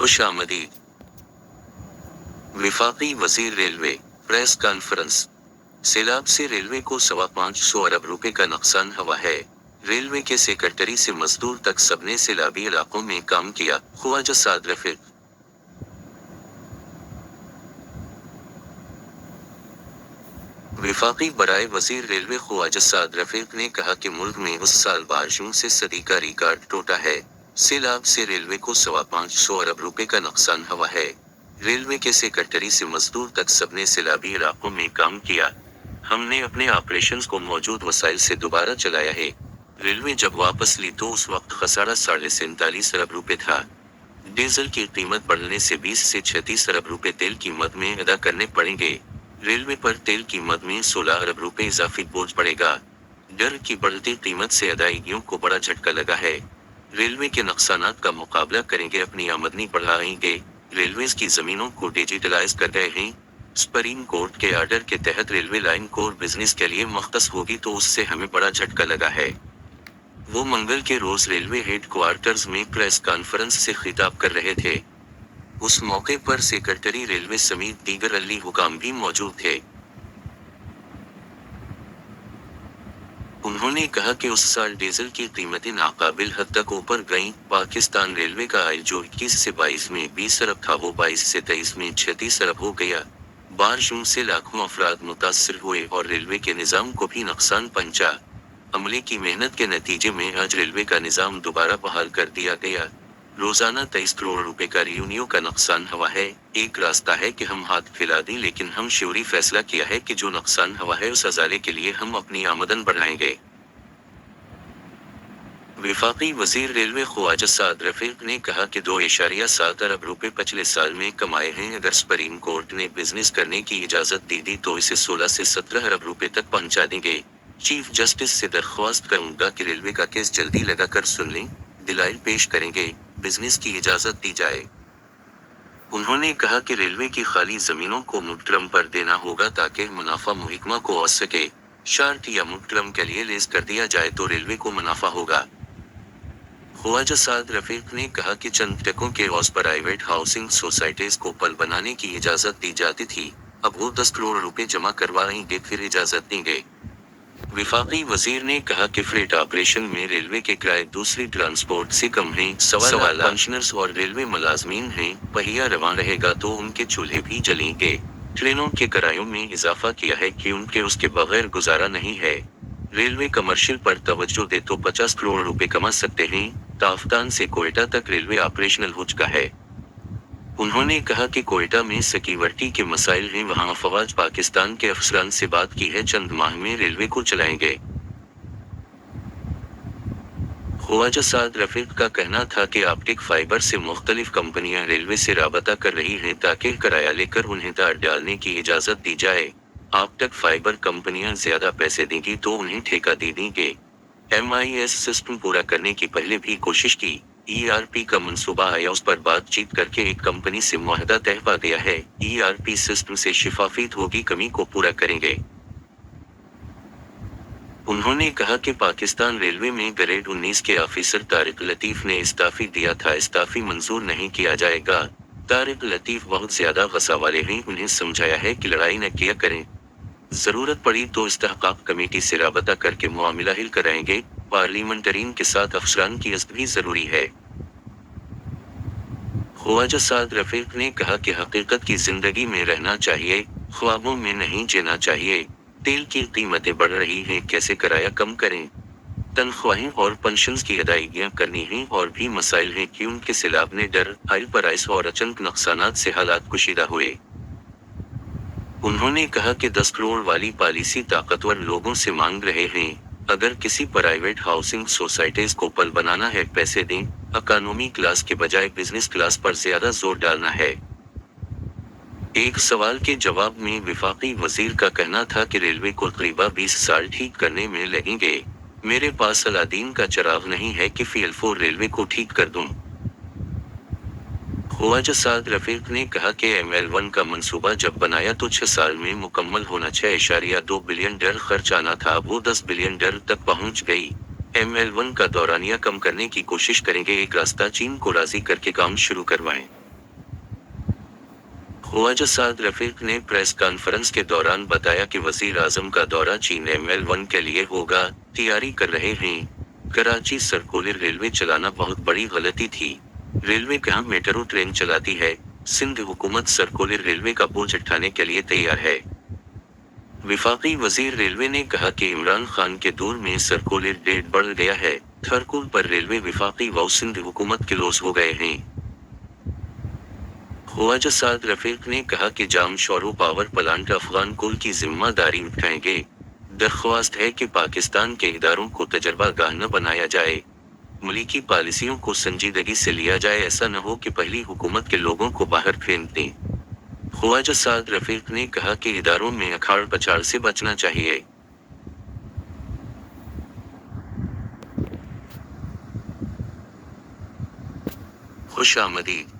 खुश आमदीद। वफाकी वजीर रेलवे प्रेस कॉन्फ्रेंस। सैलाब से रेलवे को 525 अरब रुपए का नुकसान हुआ है। रेलवे के सेक्रेटरी से मजदूर तक सबने सैलाबी इलाकों में काम किया। ख्वाजा साद रफीक। वफाकी बराए वजीर रेलवे ख्वाजा साद रफीक ने कहा कि मुल्क में उस साल बारिशों से सदी का रिकॉर्ड टूटा है। सैलाब से रेलवे को 525 अरब रुपए का नुकसान हुआ है। रेलवे के सेक्रेटरी से मजदूर तक सबने सैलाबी इलाकों में काम किया। हमने अपने ऑपरेशंस को मौजूद वसाइल से दोबारा चलाया है। रेलवे जब वापस ली तो उस वक्त खसारा 47.5 अरब रुपए था। डीजल की कीमत बढ़ने से 20 से 36 अरब रुपए तेल कीमत में अदा करने पड़ेंगे। रेलवे पर तेल कीमत में 16 अरब रुपए इजाफी बोझ पड़ेगा। डर की बढ़ती कीमत से अदायगियों को बड़ा झटका लगा है। रेलवे के नुकसानात का मुकाबला करेंगे, अपनी आमदनी बढ़ाएंगे। रेलवेज की जमीनों को डिजिटलाइज कर गए हैं। सुप्रीम कोर्ट के आर्डर के तहत रेलवे लाइन कोर बिजनेस के लिए मख्तस होगी तो उससे हमें बड़ा झटका लगा है। वो मंगल के रोज रेलवे हेडक्वार्टर्स में प्रेस कॉन्फ्रेंस से खिताब कर रहे थे। उस मौके पर सेक्रेटरी रेलवे समेत दीगर अली हुकाम भी मौजूद थे। उन्होंने कहा कि उस साल डीजल की कीमतें नाकाबिल हद तक ऊपर गईं। पाकिस्तान रेलवे का आय जो 21 से 22 में 20 अरब था वो 22 से 23 में 36 अरब हो गया। बारिशों से लाखों अफराद मुतासर हुए और रेलवे के निज़ाम को भी नुकसान पहुंचा। अमले की मेहनत के नतीजे में आज रेलवे का निज़ाम दोबारा बहाल कर दिया गया। रोजाना 23 करोड़ रुपए का रेवेन्यू का नुकसान हुआ है। एक रास्ता है कि हम हाथ फैला दें, लेकिन हम शऊरी फैसला किया है कि जो नुकसान हुआ है उस अजाले के लिए हम अपनी आमदन बढ़ाएंगे। वफाकी वजीर रेलवे ख्वाजा साद रफीक ने कहा कि 2.7 अरब रुपए पिछले साल में कमाए हैं। अगर सुप्रीम कोर्ट ने बिजनेस करने की इजाजत दे दी तो इसे 16 से 17 अरब रुपए तक पहुंचा देंगे। चीफ जस्टिस से दरख्वास्त करूंगा कि रेलवे का केस जल्दी लगाकर सुन लें, दलाइल पेश करेंगे, बिजनेस की इजाजत दी जाए। उन्होंने कहा कि रेलवे की खाली जमीनों को मुकर्रम पर देना होगा ताकि मुनाफा मुहिकमा को आ सके। शार्ट या मुकर्रम के लिए लेस कर दिया जाए तो रेलवे को मुनाफा होगा। ख्वाजा साद रफीक ने कहा कि चंद टकों के औस प्राइवेट हाउसिंग सोसाइटीज को पल बनाने की इजाजत दी जाती थी, अब वो 10 करोड़ रुपए जमा करवाएंगे फिर इजाजत देंगे। वफाकी वजीर ने कहा कि फ्रेट ऑपरेशन में रेलवे के किराए दूसरी ट्रांसपोर्ट से कम हैं। 1.25 लाख पेंशनर्स और रेलवे मुलाजमीन हैं। पहिया रवान रहेगा तो उनके चूल्हे भी जलेंगे। ट्रेनों के किरायों में इजाफा किया है कि उनके उसके बगैर गुजारा नहीं है। रेलवे कमर्शियल पर तवज्जो दे तो 50 करोड़ रुपए कमा सकते हैं। ताफ्तान से कोयटा तक रेलवे ऑपरेशनल हो चुका है। उन्होंने कहा कि कोयटा में सिक्योरिटी के मसाइल हैं, वहां फवाज पाकिस्तान के अफसरान से बात की है, चंद माह में रेलवे को चलाएंगे। ख्वाजा साद रफीक का कहना था कि ऑप्टिक फाइबर से मुख्तलिफ कंपनियां रेलवे से राबता कर रही हैं ताकि किराया लेकर उन्हें तार डालने की इजाजत दी जाए। ऑप्टिक फाइबर कंपनियां ज्यादा पैसे देंगी तो उन्हें ठेका दे देंगे। MIS सिस्टम पूरा करने की पहले भी कोशिश की। ERP का मंसूबा आया, उस पर बातचीत करके एक कंपनी से मुआहदा तय पा गया है। ERP सिस्टम से शिफाफियत होगी, कमी को पूरा करेंगे। उन्होंने कहा कि पाकिस्तान रेलवे में ग्रेड 19 के ऑफिसर तारिक लतीफ ने इस्ताफी दिया था, इस्ताफी मंजूर नहीं किया जाएगा। तारिक लतीफ बहुत ज्यादा गुस्सा वाले हैं, उन्हें समझाया है कि लड़ाई न किया करें, जरूरत पड़ी तो इस्तेहकाक कमेटी से राबता करके मुआमिला हल कराएंगे। पार्लियामेंटरीन के साथ अफसरान की इज़्ज़त भी जरूरी है। ख्वाजा साद रफीक ने कहा कि हकीकत की जिंदगी में रहना चाहिए, ख्वाबों में नहीं जीना चाहिए। तेल की कीमतें बढ़ रही हैं, कैसे किराया कम करें, तनख्वाहें और पेंशन्स की अदायगियां करनी हैं, और भी मसाइल हैं कि उनके सैलाब ने डर, हाई प्राइस और अचानक नुकसानात से हालात कुशीदा हुए। उन्होंने कहा कि 10 करोड़ वाली पॉलिसी ताकतवर लोगों से मांग रहे हैं। अगर किसी प्राइवेट हाउसिंग सोसाइटीज को पल बनाना है, पैसे दें। इकोनॉमी क्लास के बजाय बिजनेस क्लास पर ज्यादा जोर डालना है। एक सवाल के जवाब में वफाकी वजीर का कहना था कि रेलवे को तकरीबन 20 साल ठीक करने में लगेंगे। मेरे पास अलादीन का चिराग नहीं है कि FL4 रेलवे को ठीक कर दूं। ख्वाजा साद रफीक ने कहा कि ML1 का मंसूबा जब बनाया तो 6 साल में मुकम्मल होना, 6.2 बिलियन डॉलर खर्च आना था, वो 10 बिलियन डॉलर तक पहुंच गई। ML1 का दौरानिया कम करने की कोशिश करेंगे, एक रास्ता चीन को राजी करके काम शुरू करवाएं। ख्वाजा साद रफीक ने प्रेस कॉन्फ्रेंस के दौरान बताया कि वजीर आजम का दौरा चीन ML1 के लिए होगा, तैयारी कर रहे हैं। कराची सर्कुलर रेलवे चलाना बहुत बड़ी गलती थी। रेलवे कहाँ मेट्रो ट्रेन चलाती है। सिंध हुकूमत सर्कुलर रेलवे का बोझ उठाने के लिए तैयार है। विफाकी वजीर रेलवे ने कहा कि इमरान खान के दौर में सर्कुलर डेट बढ़ गया है। थरकुल पर रेलवे विफाकी व सिंध हुकूमत क्लोज हो गए हैं। ख्वाजा साद रफीक ने कहा कि जाम शोरो पावर प्लांट अफगान कुल की जिम्मेदारी उठाएंगे। दरख्वास्त है कि पाकिस्तान के इदारों को तजर्बा गाह न बनाया जाए। मुल्की पॉलिसियों को संजीदगी से लिया जाए, ऐसा न हो कि पहली हुकूमत के लोगों को बाहर फेंक दें। ख्वाजा साद रफीक ने कहा कि इदारों में अखाड़ पछाड़ से बचना चाहिए। खुश आमदीद।